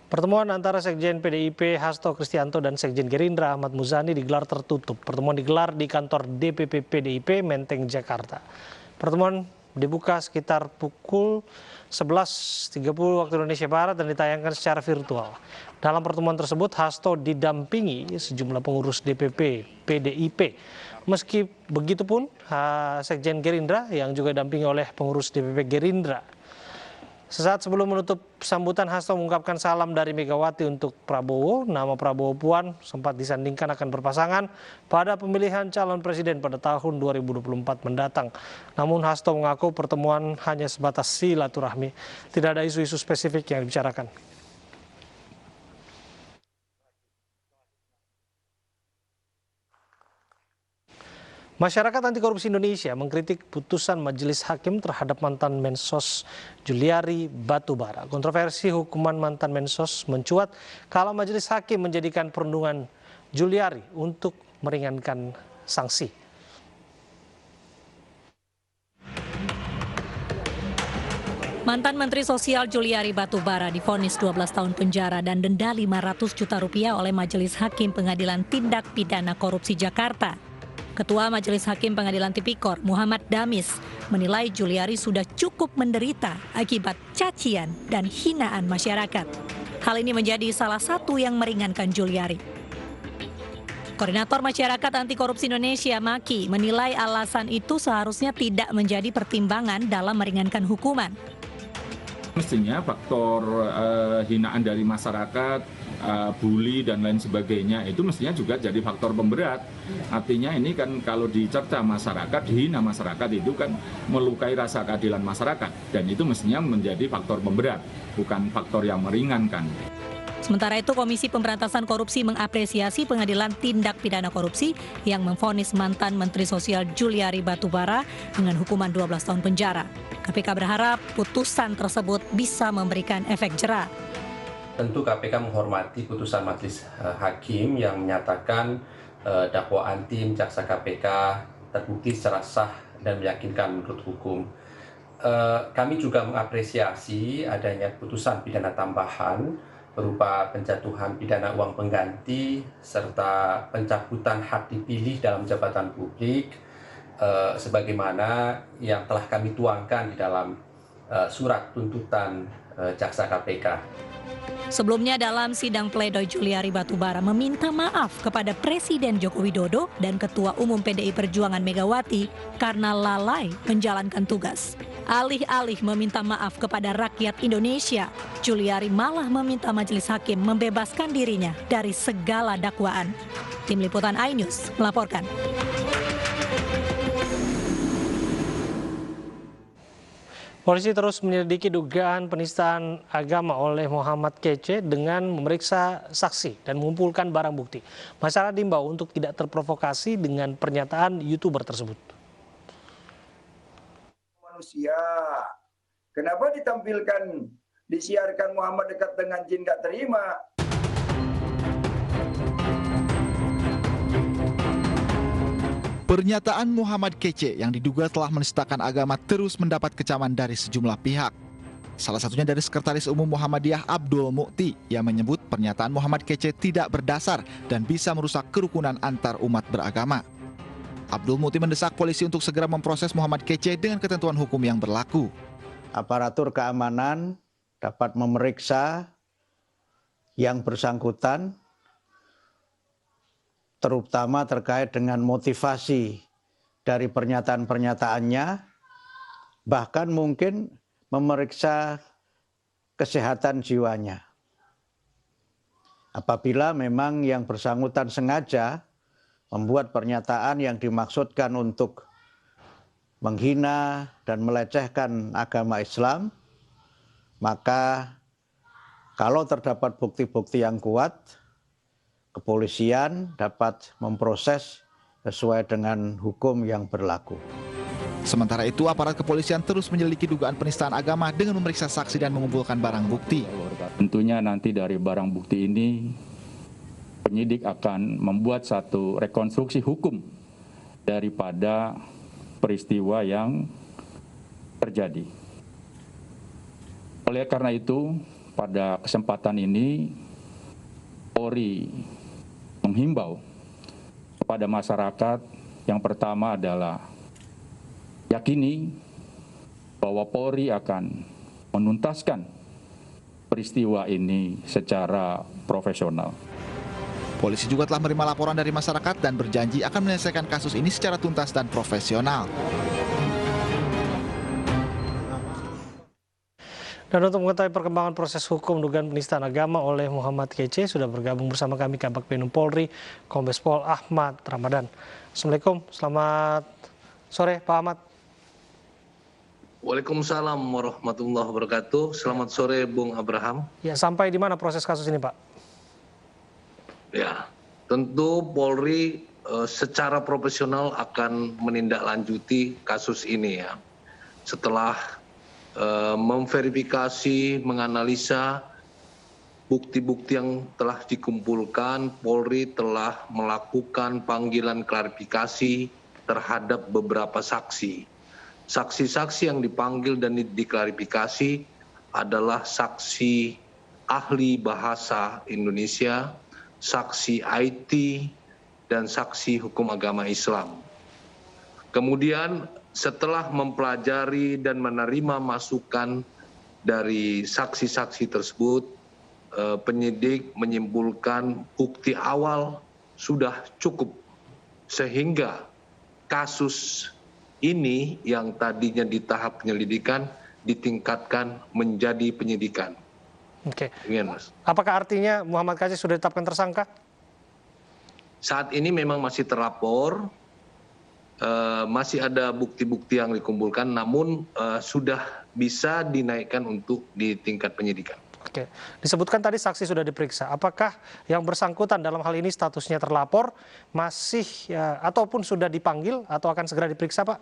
Pertemuan antara Sekjen PDIP Hasto Kristianto dan Sekjen Gerindra Ahmad Muzani digelar tertutup. Pertemuan digelar di kantor DPP PDIP Menteng, Jakarta. Pertemuan dibuka sekitar pukul 11.30 waktu Indonesia Barat dan ditayangkan secara virtual. Dalam pertemuan tersebut, Hasto didampingi sejumlah pengurus DPP PDIP. Meski begitu pun, Sekjen Gerindra yang juga didampingi oleh pengurus DPP Gerindra. Sesaat sebelum menutup sambutan, Hasto mengungkapkan salam dari Megawati untuk Prabowo. Nama Prabowo Puan sempat disandingkan akan berpasangan pada pemilihan calon presiden pada tahun 2024 mendatang. Namun Hasto mengaku pertemuan hanya sebatas silaturahmi. Tidak ada isu-isu spesifik yang dibicarakan. Masyarakat Anti Korupsi Indonesia mengkritik putusan Majelis Hakim terhadap mantan Mensos Juliari Batubara. Kontroversi hukuman mantan Mensos mencuat kalau Majelis Hakim menjadikan perundungan Juliari untuk meringankan sanksi. Mantan Menteri Sosial Juliari Batubara divonis 12 tahun penjara dan denda 500 juta rupiah oleh Majelis Hakim Pengadilan Tindak Pidana Korupsi Jakarta. Ketua Majelis Hakim Pengadilan Tipikor, Muhammad Damis, menilai Juliari sudah cukup menderita akibat cacian dan hinaan masyarakat. Hal ini menjadi salah satu yang meringankan Juliari. Koordinator Masyarakat Anti Korupsi Indonesia, Maki, menilai alasan itu seharusnya tidak menjadi pertimbangan dalam meringankan hukuman. Mestinya faktor hinaan dari masyarakat, bully dan lain sebagainya itu mestinya juga jadi faktor pemberat. Artinya ini kan kalau dicerca masyarakat, dihina masyarakat itu kan melukai rasa keadilan masyarakat. Dan itu mestinya menjadi faktor pemberat, bukan faktor yang meringankan. Sementara itu, Komisi Pemberantasan Korupsi mengapresiasi Pengadilan Tindak Pidana Korupsi yang memvonis mantan Menteri Sosial Juliari Batubara dengan hukuman 12 tahun penjara. KPK berharap putusan tersebut bisa memberikan efek jera. Tentu KPK menghormati putusan Majelis Hakim yang menyatakan dakwaan tim jaksa KPK terbukti secara sah dan meyakinkan menurut hukum. Kami juga mengapresiasi adanya putusan pidana tambahan berupa penjatuhan pidana uang pengganti serta pencabutan hak dipilih dalam jabatan publik sebagaimana yang telah kami tuangkan di dalam surat tuntutan jaksa KPK. Sebelumnya dalam sidang pledoi, Juliari Batubara meminta maaf kepada Presiden Joko Widodo dan Ketua Umum PDI Perjuangan Megawati karena lalai menjalankan tugas. Alih-alih meminta maaf kepada rakyat Indonesia, Juliari malah meminta Majelis Hakim membebaskan dirinya dari segala dakwaan. Tim Liputan iNews melaporkan. Polisi terus menyelidiki dugaan penistaan agama oleh Muhammad Kece dengan memeriksa saksi dan mengumpulkan barang bukti. Masyarakat diimbau untuk tidak terprovokasi dengan pernyataan YouTuber tersebut. Manusia, kenapa ditampilkan, disiarkan Muhammad dekat dengan jin gak terima? Pernyataan Muhammad Kece yang diduga telah menistakan agama terus mendapat kecaman dari sejumlah pihak. Salah satunya dari Sekretaris Umum Muhammadiyah Abdul Mukti yang menyebut pernyataan Muhammad Kece tidak berdasar dan bisa merusak kerukunan antar umat beragama. Abdul Mukti mendesak polisi untuk segera memproses Muhammad Kece dengan ketentuan hukum yang berlaku. Aparatur keamanan dapat memeriksa yang bersangkutan, terutama terkait dengan motivasi dari pernyataan-pernyataannya, bahkan mungkin memeriksa kesehatan jiwanya. Apabila memang yang bersangkutan sengaja membuat pernyataan yang dimaksudkan untuk menghina dan melecehkan agama Islam, maka kalau terdapat bukti-bukti yang kuat, kepolisian dapat memproses sesuai dengan hukum yang berlaku. Sementara itu, aparat kepolisian terus menyelidiki dugaan penistaan agama dengan memeriksa saksi dan mengumpulkan barang bukti. Tentunya nanti dari barang bukti ini, penyidik akan membuat satu rekonstruksi hukum daripada peristiwa yang terjadi. Oleh karena itu, pada kesempatan ini Polri menghimbau kepada masyarakat yang pertama adalah yakini bahwa Polri akan menuntaskan peristiwa ini secara profesional. Polisi juga telah menerima laporan dari masyarakat dan berjanji akan menyelesaikan kasus ini secara tuntas dan profesional. Dan untuk mengetahui perkembangan proses hukum dugaan penistaan agama oleh Muhammad Kece, sudah bergabung bersama kami Kabag Penum Polri, Kombes Pol Ahmad Ramadan. Assalamualaikum, selamat sore Pak Ahmad. Waalaikumsalam warahmatullahi wabarakatuh. Selamat sore Bung Abraham. Ya, sampai di mana proses kasus ini Pak? Ya, tentu Polri secara profesional akan menindaklanjuti kasus ini ya. Setelah memverifikasi, menganalisa bukti-bukti yang telah dikumpulkan, Polri telah melakukan panggilan klarifikasi terhadap beberapa saksi. Saksi-saksi yang dipanggil dan diklarifikasi adalah saksi ahli bahasa Indonesia, saksi IT, dan saksi hukum agama Islam. Kemudian setelah mempelajari dan menerima masukan dari saksi-saksi tersebut, penyidik menyimpulkan bukti awal sudah cukup sehingga kasus ini yang tadinya di tahap penyelidikan ditingkatkan menjadi penyidikan. Oke. Demikian, Mas. Apakah artinya Muhammad Kece sudah ditetapkan tersangka? Saat ini memang masih terlapor, masih ada bukti-bukti yang dikumpulkan, namun sudah bisa dinaikkan untuk di tingkat penyidikan. Oke, disebutkan tadi saksi sudah diperiksa. Apakah yang bersangkutan dalam hal ini statusnya terlapor, masih ataupun sudah dipanggil atau akan segera diperiksa, Pak?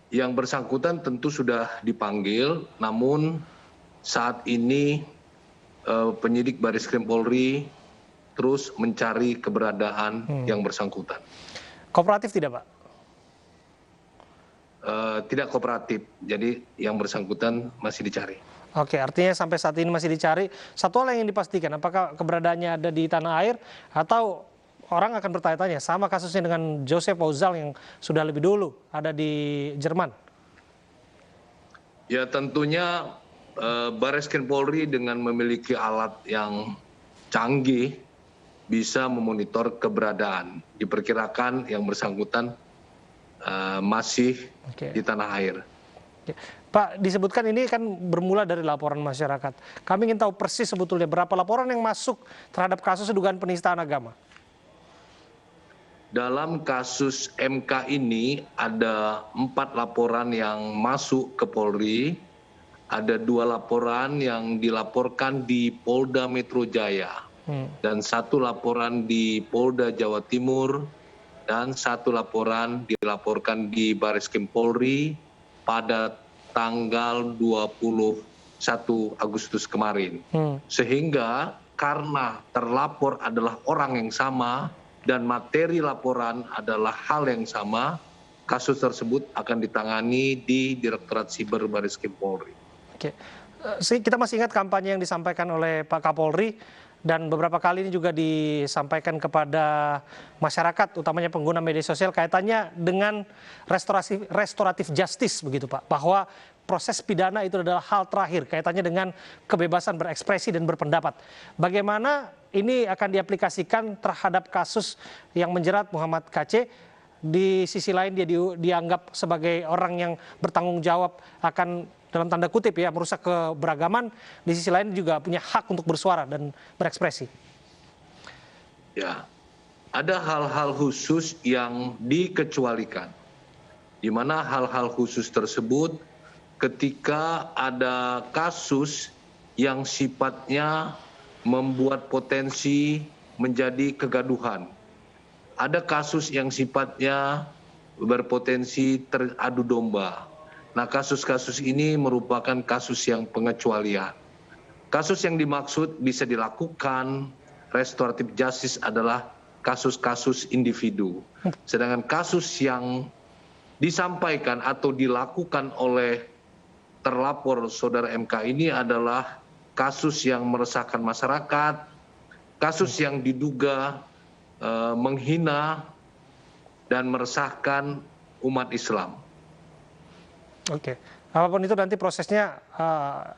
Yang bersangkutan tentu sudah dipanggil, namun saat ini penyidik Baris Krim Polri terus mencari keberadaan yang bersangkutan. Kooperatif tidak, Pak? Tidak kooperatif, jadi yang bersangkutan masih dicari. Oke, artinya sampai saat ini masih dicari. Satu hal yang ingin dipastikan, apakah keberadaannya ada di tanah air atau orang akan bertanya-tanya sama kasusnya dengan Joseph Ozal yang sudah lebih dulu ada di Jerman? Ya tentunya Baris Krim Polri dengan memiliki alat yang canggih bisa memonitor keberadaan. Diperkirakan yang bersangkutan masih di tanah air. Pak, disebutkan ini kan bermula dari laporan masyarakat. Kami ingin tahu persis sebetulnya berapa laporan yang masuk terhadap kasus dugaan penistaan agama. Dalam kasus MK ini ada 4 laporan yang masuk ke Polri, ada 2 laporan yang dilaporkan di Polda Metro Jaya, dan 1 laporan di Polda Jawa Timur, dan 1 laporan dilaporkan di Baris Krim Polri pada tanggal 21 Agustus kemarin. Sehingga karena terlapor adalah orang yang sama dan materi laporan adalah hal yang sama, kasus tersebut akan ditangani di Direktorat Siber Baris Krim Polri. Oke. Kita masih ingat kampanye yang disampaikan oleh Pak Kapolri dan beberapa kali ini juga disampaikan kepada masyarakat, utamanya pengguna media sosial, kaitannya dengan restoratif justice begitu Pak, bahwa proses pidana itu adalah hal terakhir kaitannya dengan kebebasan berekspresi dan berpendapat. Bagaimana ini akan diaplikasikan terhadap kasus yang menjerat Muhammad Kece? Di sisi lain dia dianggap sebagai orang yang bertanggung jawab akan, dalam tanda kutip ya, merusak keberagaman. Di sisi lain juga punya hak untuk bersuara dan berekspresi. Ya, ada hal-hal khusus yang dikecualikan, di mana hal-hal khusus tersebut ketika ada kasus yang sifatnya membuat potensi menjadi kegaduhan. Ada kasus yang sifatnya berpotensi teradu domba. Nah, kasus-kasus ini merupakan kasus yang pengecualian. Kasus yang dimaksud bisa dilakukan restoratif justice adalah kasus-kasus individu. Sedangkan kasus yang disampaikan atau dilakukan oleh terlapor saudara MK ini adalah kasus yang meresahkan masyarakat, kasus yang diduga menghina dan meresahkan umat Islam. Oke, apapun itu nanti prosesnya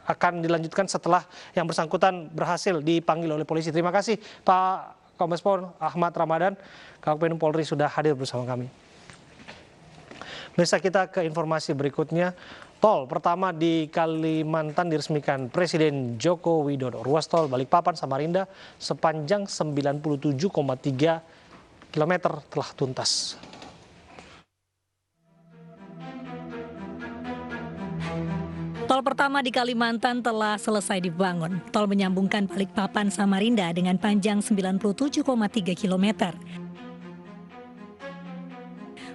akan dilanjutkan setelah yang bersangkutan berhasil dipanggil oleh polisi. Terima kasih Pak Kombes Pol Ahmad Ramadan, Kabag Polri sudah hadir bersama kami. Bisa kita ke informasi berikutnya. Tol pertama di Kalimantan diresmikan Presiden Joko Widodo. Ruas tol Balikpapan Samarinda sepanjang 97,3 km telah tuntas. Tol pertama di Kalimantan telah selesai dibangun. Tol menyambungkan Balikpapan Samarinda dengan panjang 97,3 km.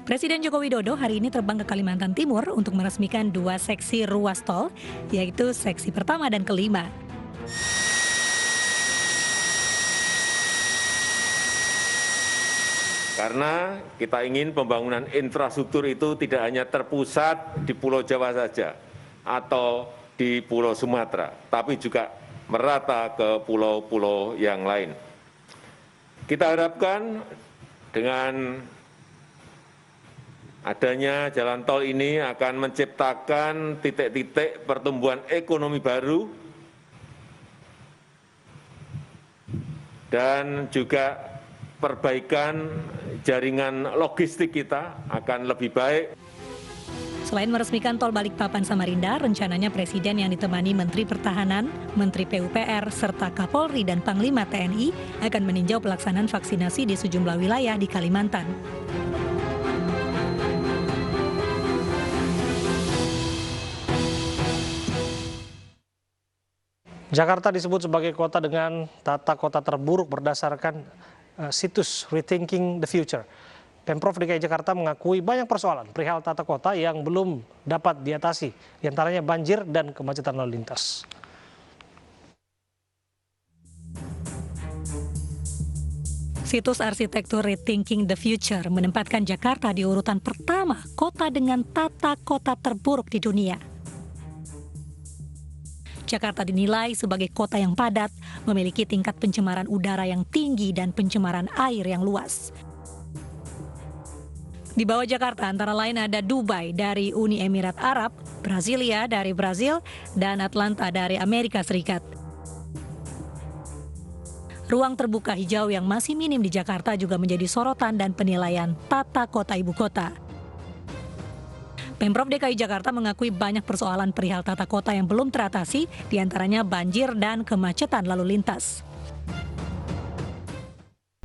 Presiden Joko Widodo hari ini terbang ke Kalimantan Timur untuk meresmikan 2 seksi ruas tol, yaitu seksi pertama dan kelima. Karena kita ingin pembangunan infrastruktur itu tidak hanya terpusat di Pulau Jawa saja atau di Pulau Sumatera, tapi juga merata ke pulau-pulau yang lain. Kita harapkan dengan adanya jalan tol ini akan menciptakan titik-titik pertumbuhan ekonomi baru dan juga perbaikan jaringan logistik kita akan lebih baik. Selain meresmikan tol Balikpapan Samarinda, rencananya Presiden yang ditemani Menteri Pertahanan, Menteri PUPR, serta Kapolri dan Panglima TNI akan meninjau pelaksanaan vaksinasi di sejumlah wilayah di Kalimantan. Jakarta disebut sebagai kota dengan tata kota terburuk berdasarkan situs Rethinking the Future. Pemprov DKI Jakarta mengakui banyak persoalan perihal tata kota yang belum dapat diatasi, diantaranya banjir dan kemacetan lalu lintas. Situs arsitektur Rethinking the Future menempatkan Jakarta di urutan pertama kota dengan tata kota terburuk di dunia. Jakarta dinilai sebagai kota yang padat, memiliki tingkat pencemaran udara yang tinggi dan pencemaran air yang luas. Di bawah Jakarta antara lain ada Dubai dari Uni Emirat Arab, Brasilia dari Brazil, dan Atlanta dari Amerika Serikat. Ruang terbuka hijau yang masih minim di Jakarta juga menjadi sorotan dan penilaian tata kota ibu kota. Pemprov DKI Jakarta mengakui banyak persoalan perihal tata kota yang belum teratasi, diantaranya banjir dan kemacetan lalu lintas.